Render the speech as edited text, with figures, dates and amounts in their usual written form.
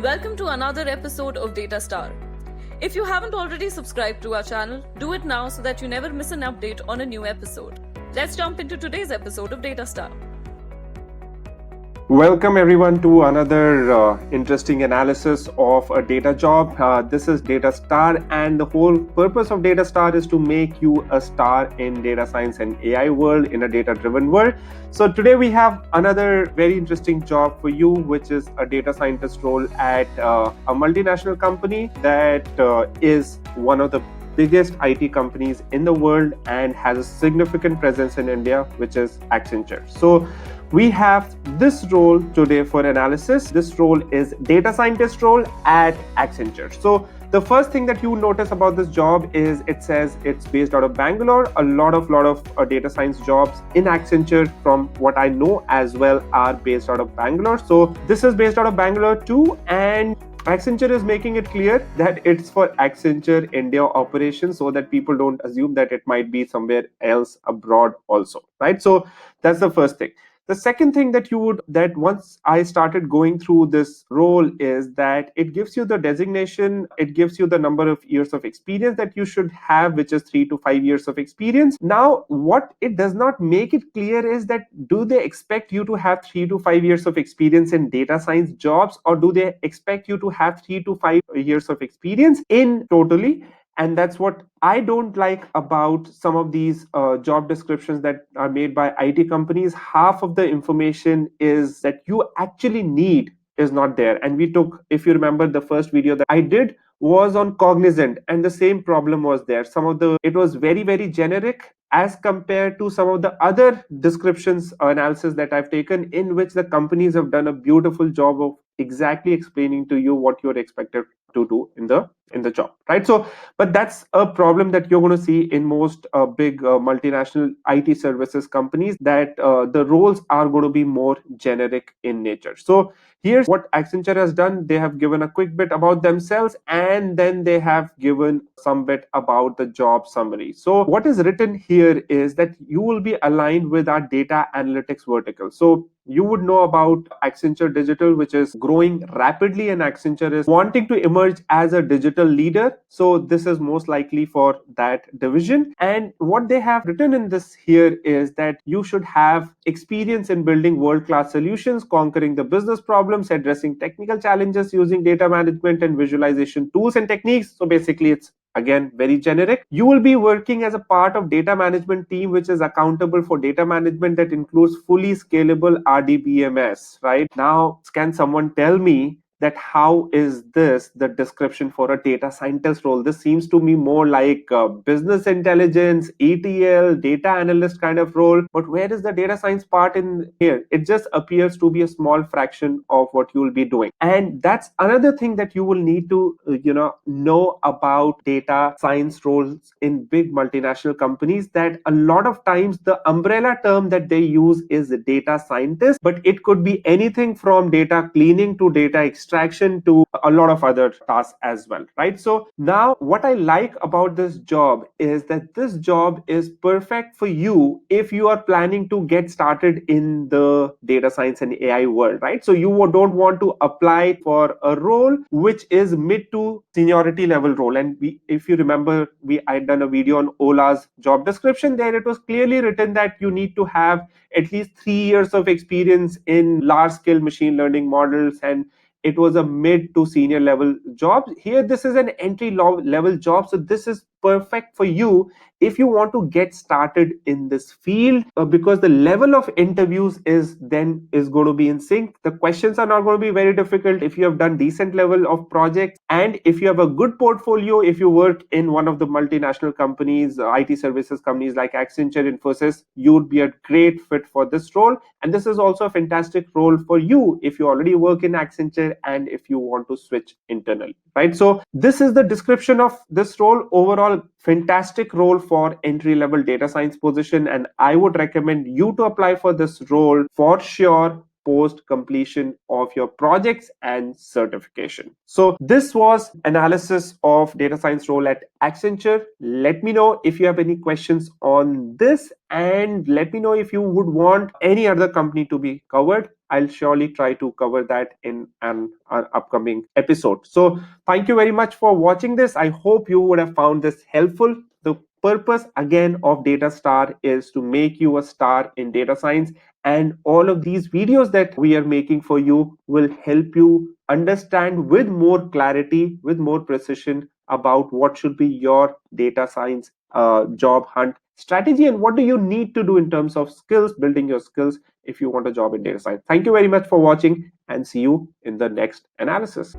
Welcome to another episode of Data Star. If you haven't already subscribed to our channel, do it now so that you never miss an update on a new episode. Let's jump into today's episode of Data Star. Welcome everyone to another interesting analysis of a data job. This is Data Star, and the whole purpose of Data Star is to make you a star in data science and AI world, in a data-driven world. So today we have another very interesting job for you, which is a data scientist role at a multinational company that is one of the biggest IT companies in the world and has a significant presence in India, which is Accenture. So we have this role today for analysis. This role is data scientist role at Accenture. So the first thing that you notice about this job is it says it's based out of Bangalore. A lot of data science jobs in Accenture, from what I know as well, are based out of Bangalore. So this is based out of Bangalore too, and Accenture is making it clear that it's for Accenture India operations, so that people don't assume that it might be somewhere else abroad also, right? So that's the first thing. The second thing that once I started going through this role is that it gives you the designation, it gives you the number of years of experience that you should have, which is 3 to 5 years of experience. Now, what it does not make it clear is that do they expect you to have 3 to 5 years of experience in data science jobs, or do they expect you to have 3 to 5 years of experience in totally? And that's what I don't like about some of these job descriptions that are made by IT companies. Half of the information is that you actually need is not there. And we took, if you remember, the first video that I did was on Cognizant, and the same problem was there. It was very, very generic as compared to some of the other descriptions or analysis that I've taken, in which the companies have done a beautiful job of exactly explaining to you what you're expected to do in the job, right? So but that's a problem that you're going to see in most big multinational IT services companies, that the roles are going to be more generic in nature. So here's what Accenture has done. They have given a quick bit about themselves, and then they have given some bit about the job summary. So what is written here is that you will be aligned with our data analytics vertical. So you would know about Accenture Digital, which is growing rapidly, and Accenture is wanting to emerge as a digital leader. So this is most likely for that division. And what they have written in this here is that you should have experience in building world-class solutions, conquering the business problems, addressing technical challenges using data management and visualization tools and techniques. So basically, it's again very generic. You will be working as a part of data management team, which is accountable for data management that includes fully scalable RDBMS, right? Now, can someone tell me that how is this the description for a data scientist role? This seems to me more like business intelligence, ETL, data analyst kind of role. But where is the data science part in here? It just appears to be a small fraction of what you will be doing. And that's another thing that you will need to know about data science roles in big multinational companies, that a lot of times the umbrella term that they use is data scientist, but it could be anything from data cleaning to data extraction to a lot of other tasks as well, right? So now what I like about this job is that this job is perfect for you if you are planning to get started in the data science and AI world, right? So you don't want to apply for a role which is mid to seniority level role. And if you remember, I had done a video on Ola's job description. There it was clearly written that you need to have at least 3 years of experience in large scale machine learning models, and it was a mid to senior level job. Here this is an entry level job, so this is perfect for you if you want to get started in this field, because the level of interviews is going to be in sync. The questions are not going to be very difficult if you have done decent level of projects, and if you have a good portfolio, if you work in one of the multinational companies, IT services companies like Accenture, Infosys, you would be a great fit for this role. And this is also a fantastic role for you if you already work in Accenture and if you want to switch internally, right? So this is the description of this role. Overall, fantastic role for entry level data science position, and I would recommend you to apply for this role for sure. post completion of your projects and certification. So this was analysis of data science role at Accenture. Let me know if you have any questions on this, and let me know if you would want any other company to be covered. I'll surely try to cover that in an upcoming episode. So thank you very much for watching this. I hope you would have found this helpful. The purpose again of Data Star is to make you a star in data science, and all of these videos that we are making for you will help you understand with more clarity, with more precision about what should be your data science job hunt strategy, and what do you need to do in terms of skills, building your skills if you want a job in data science. Thank you very much for watching, and see you in the next analysis.